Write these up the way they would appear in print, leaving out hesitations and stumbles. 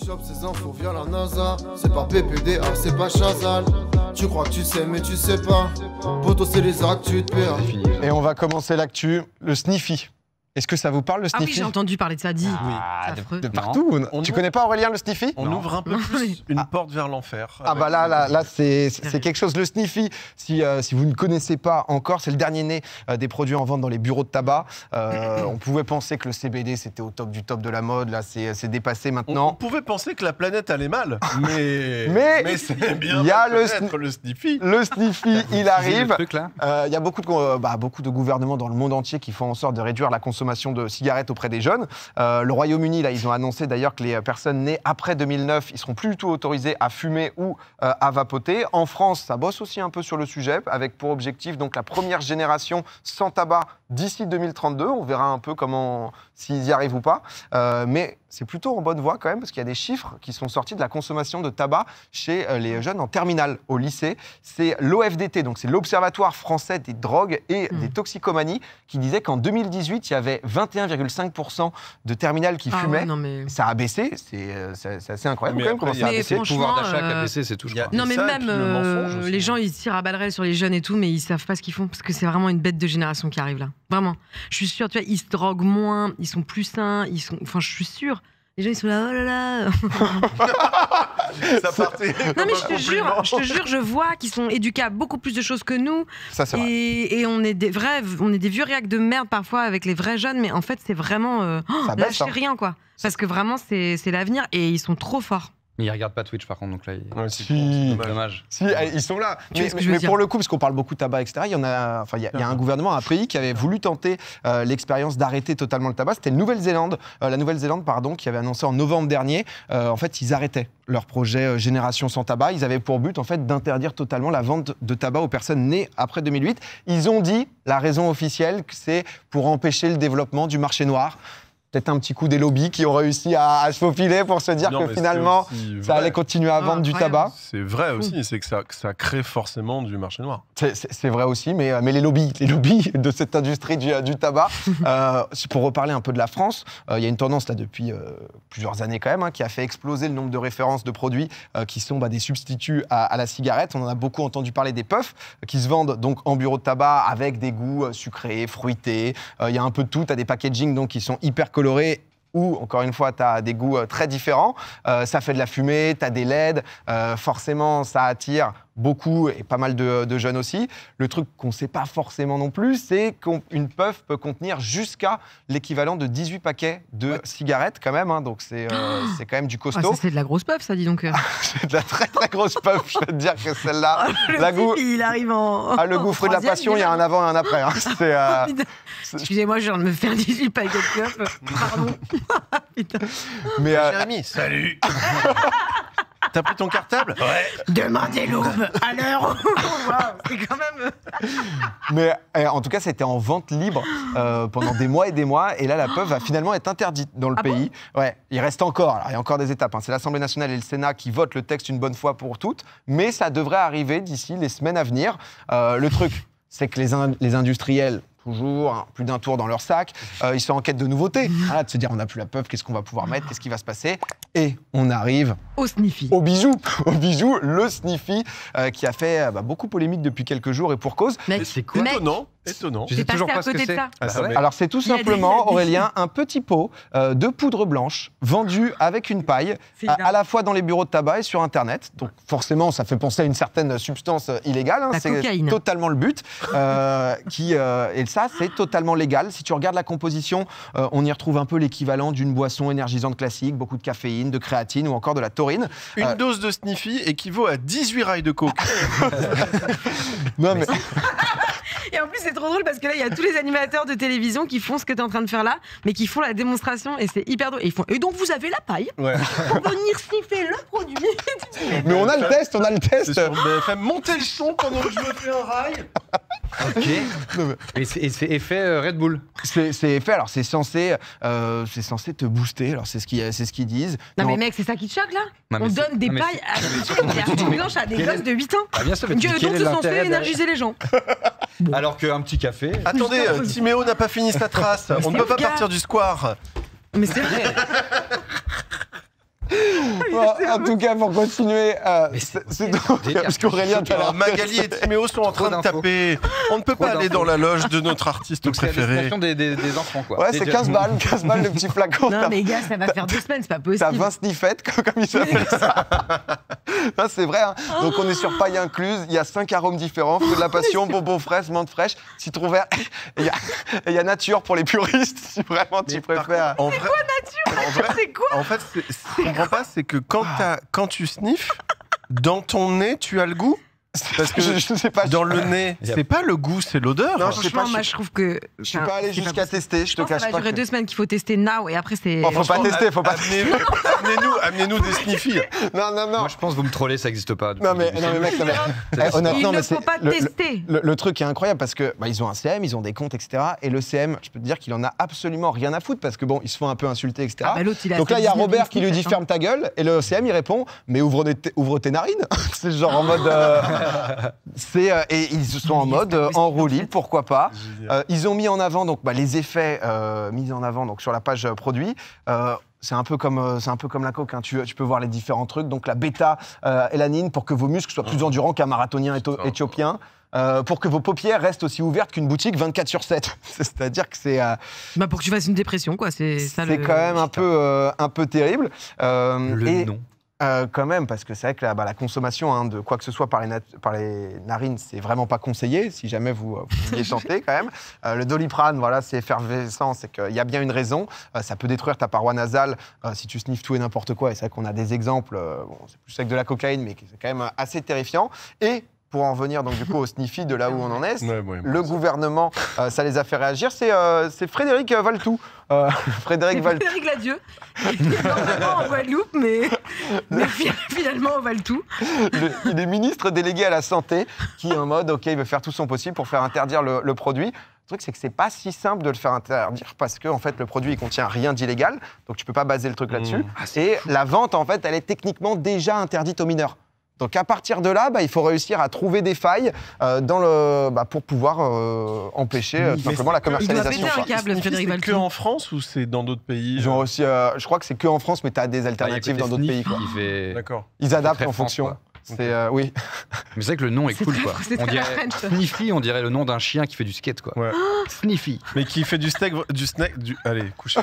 Chope ces infos via la NASA. C'est pas PPDA, c'est pas Chazal. Tu crois que tu sais, mais tu sais pas. Poto, c'est les actus de PA. Et on va commencer l'actu, le Sniffy. Est-ce que ça vous parle, le Sniffy? Ah oui, j'ai entendu parler de ça, dit. De partout. Tu connais pas, Aurélien, le Sniffy? On ouvre un peu plus une porte vers l'enfer. Ah bah là c'est quelque chose. Le Sniffy, si vous ne connaissez pas encore, c'est le dernier né des produits en vente dans les bureaux de tabac. On pouvait penser que le CBD, c'était au top du top de la mode. Là, c'est dépassé maintenant. On pouvait penser que la planète allait mal, mais c'est bien il y a le Sniffy. Le Sniffy, il arrive. Il y a beaucoup de gouvernements dans le monde entier qui font en sorte de réduire la consommation de cigarettes auprès des jeunes. Le Royaume-Uni, là, ils ont annoncé d'ailleurs que les personnes nées après 2009, ils seront plus du tout autorisés à fumer ou à vapoter. En France, ça bosse aussi un peu sur le sujet, avec pour objectif donc la première génération sans tabac d'ici 2032. On verra un peu s'ils y arrivent ou pas. Mais c'est plutôt en bonne voie quand même, parce qu'il y a des chiffres qui sont sortis de la consommation de tabac chez les jeunes en terminale au lycée. C'est l'OFDT, donc c'est l'Observatoire français des drogues et des toxicomanies, qui disait qu'en 2018, il y avait 21,5% de terminales qui fumaient. Ouais, Ça a baissé, c'est assez incroyable quand même comment ça a baissé. Le pouvoir d'achat qui a baissé, c'est tout, je crois. Non, mais même les gens, ils tirent à balles réelles sur les jeunes et tout, mais ils savent pas ce qu'ils font, parce que c'est vraiment une bête de génération qui arrive là. Vraiment. Je suis sûre, tu vois, ils se droguent moins, ils sont plus sains, je suis sûre. Les gens, ils sont là, oh là là. Ça partait. Non, mais je te jure, je vois qu'ils sont éduqués à beaucoup plus de choses que nous. Ça, c'est vrai. Et on est des vieux réacs de merde parfois avec les vrais jeunes, mais en fait, c'est vraiment lâcher rien, quoi. Parce que vraiment, c'est l'avenir et ils sont trop forts. Mais ils regardent pas Twitch par contre, donc là, c'est dommage. Si, ils sont là. Mais pour le coup, parce qu'on parle beaucoup de tabac, etc., il y a un gouvernement, un pays qui avait voulu tenter l'expérience d'arrêter totalement le tabac. C'était la Nouvelle-Zélande, qui avait annoncé en novembre dernier. En fait, ils arrêtaient leur projet Génération sans tabac. Ils avaient pour but, en fait, d'interdire totalement la vente de tabac aux personnes nées après 2008. Ils ont dit, la raison officielle, que c'est pour empêcher le développement du marché noir. Peut-être un petit coup des lobbies qui ont réussi à se faufiler pour se dire que finalement, ça allait continuer à vendre du tabac. C'est vrai aussi, c'est que ça crée forcément du marché noir. C'est vrai aussi, mais les lobbies de cette industrie du tabac, pour reparler un peu de la France, il y a une tendance là depuis plusieurs années quand même, qui a fait exploser le nombre de références de produits qui sont des substituts à la cigarette. On en a beaucoup entendu parler des puffs qui se vendent donc en bureau de tabac avec des goûts sucrés, fruités. Il y a un peu de tout, tu as des packagings donc, qui sont hyper colorés, ou, encore une fois, tu as des goûts très différents. Ça fait de la fumée, tu as des LED, forcément, ça attire beaucoup, et pas mal de jeunes aussi. Le truc qu'on ne sait pas forcément non plus, c'est qu'une puff peut contenir jusqu'à l'équivalent de 18 paquets de cigarettes, quand même. Donc, c'est quand même du costaud. Ça, c'est de la grosse puff, ça, dis donc. C'est de la très, très grosse puff, je peux te dire que celle-là... il arrive en... le goût fruit de la passion, il y a un avant et un après. Excusez-moi, je viens de me faire 18 paquets de puff. Pardon. Mais Jérémy, salut. T'as pris ton cartable? Ouais. Demandez l'aube à l'heure. C'est quand même... Mais en tout cas, c'était en vente libre pendant des mois, et là, la puff va finalement être interdite dans le pays. Ouais, il reste encore, alors, il y a encore des étapes. C'est l'Assemblée nationale et le Sénat qui votent le texte une bonne fois pour toutes, mais ça devrait arriver d'ici les semaines à venir. Le truc, c'est que les industriels, toujours plus d'un tour dans leur sac, ils sont en quête de nouveautés. De se dire, on n'a plus la puff, qu'est-ce qu'on va pouvoir mettre, qu'est-ce qui va se passer? Et on arrive au Sniffy. Au bijou, le Sniffy, qui a fait beaucoup polémique depuis quelques jours, et pour cause. C'est quoi? Étonnant. Je sais toujours pas ce que c'est. Alors c'est tout simplement, Aurélien, un petit pot de poudre blanche vendu avec une paille, à la fois dans les bureaux de tabac et sur Internet. Donc forcément, ça fait penser à une certaine substance illégale. C'est totalement le but. Et ça, c'est totalement légal. Si tu regardes la composition, on y retrouve un peu l'équivalent d'une boisson énergisante classique, beaucoup de caféine, de créatine ou encore de la taurine. Une dose de Sniffy équivaut à 18 rails de coke. Non mais... Et en plus, c'est trop drôle parce que là, il y a tous les animateurs de télévision qui font ce que tu es en train de faire là, mais qui font la démonstration et c'est hyper drôle. Et donc, vous avez la paille pour venir sniffer le produit. Mais on a le test. C'est sur BFM. Montez le son pendant que je me fais un rail. Ok. Et c'est effet Red Bull. C'est effet. Alors c'est censé te booster. Alors c'est ce qu'ils disent. Non mais mec, c'est ça qui te choque là. On donne des pailles à des gosses de 8 ans. Ah bien sûr, mais donc se sont fait énergiser les gens. Alors qu'un petit café... Attendez, Timéo n'a pas fini sa trace. On ne peut pas partir du square. Mais c'est vrai. Bon, en tout cas, pour continuer, c'est donc parce qu'Aurélien, t'as l'air. Magali et Timéo sont en train de taper. On ne peut pas aller dans la loge de notre artiste préféré. C'est la destination des enfants, quoi. Ouais, c'est 15 balles le petit flacon. Non, mais gars, ça va faire 2 semaines, c'est pas possible. T'as 20 sniffettes, comme ils s'appellent ça. Non, c'est vrai. Hein. Donc, on est sur paille incluse. Il y a 5 arômes différents fruits de la passion, bonbons fraise, menthe fraîche, citron vert. Et il y a nature pour les puristes, si vraiment tu préfères. En vrai, nature C'est quoi? En fait, ce que je comprends pas, c'est que quand tu sniffes, dans ton nez, tu as le goût. Parce que je sais pas. dans le nez, c'est pas le goût, c'est l'odeur. Non, je sais pas. Franchement, moi, je trouve que. Je suis pas allé jusqu'à tester, je te cache Ça va pas. durer 2 semaines qu'il faut tester now et après, c'est. Oh, faut pas tester, faut pas. Amenez-nous des sniffies. Non. Moi, je pense que vous me trollez, ça n'existe pas. Non, mais mec, honnêtement, Il ne faut pas tester. Le truc est incroyable parce que ils ont un CM, ils ont des comptes, etc. Et le CM, je peux te dire qu'il en a absolument rien à foutre parce que bon, ils se font un peu insulter, etc. Ah bah, l'autre, il a Donc là, il y a Robert qui lui dit sniffettes, ferme ta gueule et le CM il répond mais ouvre tes narines. C'est genre en mode. Et ils sont en mode en roue libre, pourquoi pas. Ils ont mis en avant donc les effets mis en avant donc sur la page produit. C'est un peu comme la coke. Hein. Tu peux voir les différents trucs. Donc la bêta-élanine pour que vos muscles soient plus endurants qu'un marathonien éthiopien. Pour que vos paupières restent aussi ouvertes qu'une boutique 24/7. C'est-à-dire que c'est. Pour que tu fasses une dépression, quoi. C'est quand même un peu terrible. Non. Quand même, parce que c'est vrai que la consommation de quoi que ce soit par les narines, c'est vraiment pas conseillé, si jamais vous y tentez quand même. Le Doliprane, voilà, c'est effervescent, c'est qu'il y a bien une raison. Ça peut détruire ta paroi nasale si tu sniffes tout et n'importe quoi. Et c'est vrai qu'on a des exemples, c'est plus avec de la cocaïne, mais c'est quand même assez terrifiant. Et pour en venir donc du coup au Sniffy de là où on en est, le gouvernement, ça les a fait réagir. C'est Frédéric Valtou. Frédéric Ladieu. Il est normalement en Guadeloupe, mais finalement on Valtou. Il est ministre délégué à la santé qui est en mode il veut faire tout son possible pour faire interdire le produit. Le truc, c'est que c'est pas si simple de le faire interdire parce que en fait, le produit, il contient rien d'illégal, donc tu peux pas baser le truc là-dessus. Et la vente, en fait, elle est techniquement déjà interdite aux mineurs. Donc à partir de là, il faut réussir à trouver des failles pour pouvoir empêcher tout simplement la commercialisation. Il doit péter un câble, Frédéric Valtou. C'est que en France ou c'est dans d'autres pays? Ils ont aussi, je crois que c'est que en France, mais tu as des alternatives dans d'autres pays. Quoi. D'accord. Ils adaptent en fonction. Quoi. Oui. Mais c'est vrai que le nom est cool, quoi. On dirait Sniffy, on dirait le nom d'un chien qui fait du skate, quoi. Ouais. Sniffy. Mais qui fait du snack. Allez, couchez.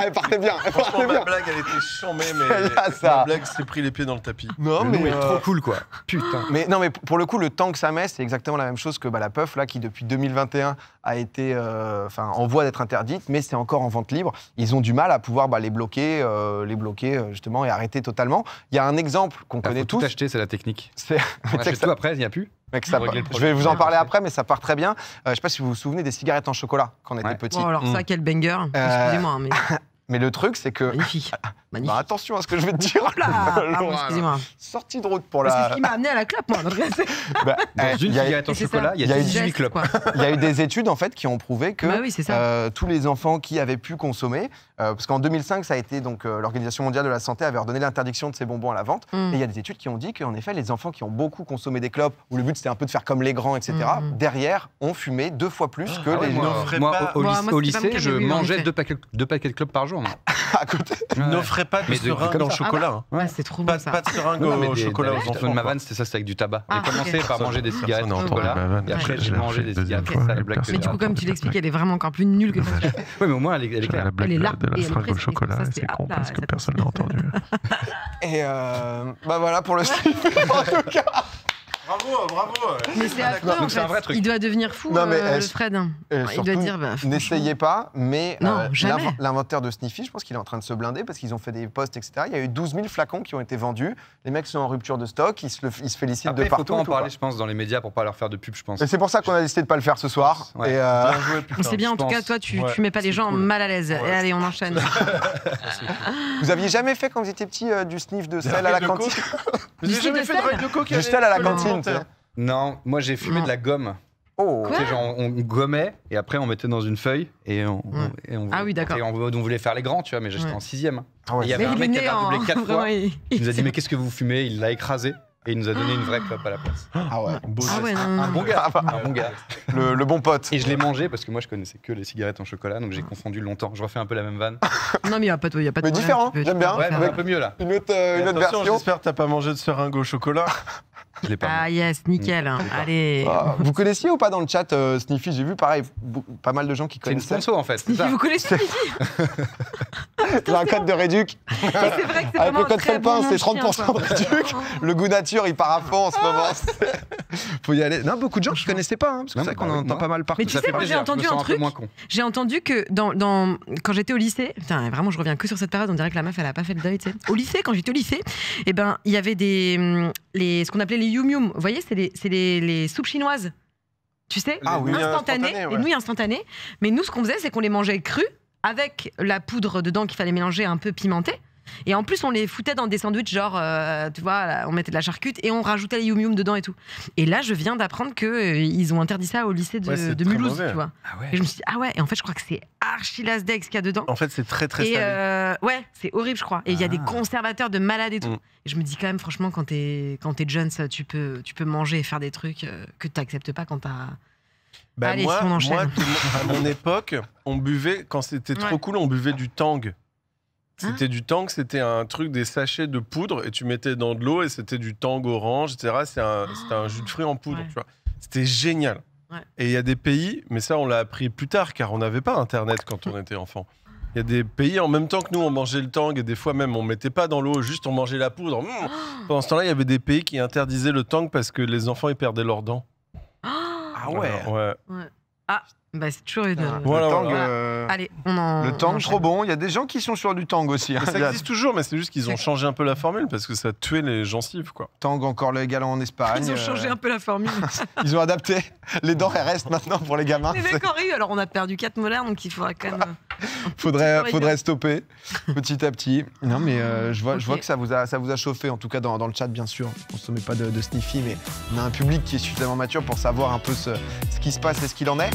Elle partait bien. Franchement, ma blague, elle était chambée, mais ma blague s'est pris les pieds dans le tapis. Non, mais trop cool, quoi. Putain. Mais pour le coup, le temps que ça met, c'est exactement la même chose que la puff là, qui depuis 2021 a été, en voie d'être interdite, mais c'est encore en vente libre. Ils ont du mal à pouvoir les bloquer justement et arrêter totalement. Il y a un exemple qu'on connaît tous. Tout acheter, c'est la technique. On achète tout après, il n'y a plus. Mec, je vais vous en parler après, mais ça part très bien. Je ne sais pas si vous vous souvenez des cigarettes en chocolat quand on était petits. Oh, alors ça, quel banger. Excusez-moi, mais... Mais le truc, c'est que... Magnifique. Attention à ce que je vais te dire. Excusez-moi. Sortie de route pour la... C'est ce qui m'a amené à la clope, moi. Dans une cigarette en chocolat, il y a 18 clopes. Il y a eu des études, en fait, qui ont prouvé que tous les enfants qui avaient pu consommer... parce qu'en 2005, ça a été... Donc, l'Organisation mondiale de la santé avait ordonné l'interdiction de ces bonbons à la vente. Et il y a des études qui ont dit qu'en effet, les enfants qui ont beaucoup consommé des clopes, où le but, c'était un peu de faire comme les grands, etc., derrière, ont fumé 2 fois plus que les gens. Moi, au lycée, je mangeais 2 paquets de clopes par jour. À côté. Ils n'offraient pas de seringue en chocolat. Ouais, c'est trop bon, ça. Pas de seringue au chocolat aux enfants. Ma vanne, c'était ça, c'était avec du tabac. J'ai commencé par manger des cigarettes en chocolat, et après j'ai mangé des cigarettes. Mais du coup, comme tu l'expliques, elle est vraiment encore plus nulle que ça. Oui, mais au moins, elle est claire. La blague Elle est là, de la et elle est seringue au presque- chocolat, ça, c'est c'est con là, parce que ça, personne n'a entendu. Et voilà pour le Sniffy, en tout cas. Bravo. Mais c'est affreux, en c'est un vrai fait. truc. Il doit devenir fou, Non, mais le Fred. Il doit dire... N'essayez pas, mais Non, jamais. l'inventeur de Sniffy, je pense qu'il est en train de se blinder parce qu'ils ont fait des posts, etc. Il y a eu 12 000 flacons qui ont été vendus. Les mecs sont en rupture de stock, ils se félicitent Après, de il faut partout. pas en parler, je pense, dans les médias pour pas leur faire de pub, je pense. Et c'est pour ça qu'on a décidé de pas le faire ce soir. Ouais. Et Bien joué, putain. C'est bien, en tout cas, toi, tu mets pas les gens mal à l'aise. Et allez, on enchaîne. vous aviez jamais fait quand vous étiez petit du sniff de sel à la cantine? Vous avez jamais fait de règle de coke? Du sel à la cantine, tu sais. Non, moi j'ai fumé de la gomme. Oh. Quoi? Tu sais, genre on gommait et après on mettait dans une feuille et on Ah oui, d'accord. et on voulait faire les grands, tu vois, mais j'étais en 6e. Ah ouais. Il y avait Mais un il mec est qui né avait redoublé 4 fois. Vraiment, Il nous a dit mais qu'est-ce que vous fumez? Il l'a écrasé. Et il nous a donné une vraie clope à la place. Ah ouais. Un bon gars. Un bon gars. Le bon pote. Et je l'ai mangé parce que moi je connaissais que les cigarettes en chocolat, donc j'ai confondu longtemps. Je refais un peu la même vanne. Non, mais il n'y a pas de Mais problème, différent, tu peux- j'aime bien. Ouais, mais un peu mieux là. Une autre Attention, version. j'espère que t'as pas mangé de seringue au chocolat. Je l'ai pas. Ah yes, nickel. Allez. Ah, vous connaissiez ou pas dans le chat Sniffy? J'ai vu pareil, pas mal de gens qui C'est une connaissent. sponsor en fait. C'est ça. Vous connaissez J'ai un code de réduc. C'est vrai que c'est Avec vraiment le un code très Felpin, bon c'est nom de 30% chien, de quoi. réduc. Le goût nature, il part à fond en ce moment. Faut y aller. Non, beaucoup de gens qui connaissaient pas, hein, parce que c'est vrai qu'on en entend pas mal partout. Mais tu sais, moi j'ai entendu un truc. J'ai entendu que quand j'étais au lycée, putain, vraiment, je reviens que sur cette période, on dirait que la meuf, elle a pas fait le deuil, tu sais. Au lycée, quand j'étais au lycée, eh ben, il y avait ce qu'on appelait les yum yum. Vous voyez, c'est les soupes chinoises. Tu sais, Ah oui, instantanées, ouais. les nouilles instantanées. Mais nous, ce qu'on faisait, c'est qu'on les mangeait crus, avec la poudre dedans qu'il fallait mélanger un peu pimentée. Et en plus, on les foutait dans des sandwichs, genre, tu vois, là, on mettait de la charcute et on rajoutait les yum yum dedans et tout. Et là, je viens d'apprendre qu'ils ont interdit ça au lycée de Mulhouse, tu vois. Ah ouais. Et je me suis dit, ah ouais, et en fait, je crois que c'est archi lasdex qu'il y a dedans. En fait, c'est très très Et salé. ouais, c'est horrible, je crois. Et il y a des conservateurs de malades et tout. Et je me dis quand même, franchement, quand t'es jeune, ça, tu peux manger et faire des trucs que t'acceptes pas quand t'as. Bah Allez, moi, si on enchaîne. à mon époque, on buvait, quand c'était trop cool, on buvait du Tang. C'était du Tang, c'était un truc, des sachets de poudre, et tu mettais dans de l'eau, et c'était du Tang orange, etc. C'était un jus de fruits en poudre, tu vois. C'était génial. Ouais. Et il y a des pays, mais ça on l'a appris plus tard, car on n'avait pas Internet quand on était enfant. Il y a des pays, en même temps que nous, on mangeait le Tang, et des fois même, on mettait pas dans l'eau, juste on mangeait la poudre. Pendant ce temps-là, il y avait des pays qui interdisaient le Tang parce que les enfants, ils perdaient leurs dents. Ah ouais. Ouais. Ah, bah c'est toujours une. Voilà, le tang, voilà. Allez, on tang, enchaîne. trop bon. Il y a des gens qui sont sur du tang aussi. Mais ça existe toujours, mais c'est juste qu'ils ont changé un peu la formule parce que ça tuait les gencives, quoi. Tang encore légal en Espagne. Ils ont changé un peu la formule. Ils ont adapté. Les dents, elles restent maintenant pour les gamins. Les mecs ont ri, alors on a perdu 4 molaires, donc il faudra quand même. Faudrait stopper petit à petit. Non, mais je vois que ça vous a chauffé, en tout cas dans le chat, bien sûr. On ne se met pas de Sniffy, mais on a un public qui est suffisamment mature pour savoir un peu ce qui se passe et ce qu'il en est.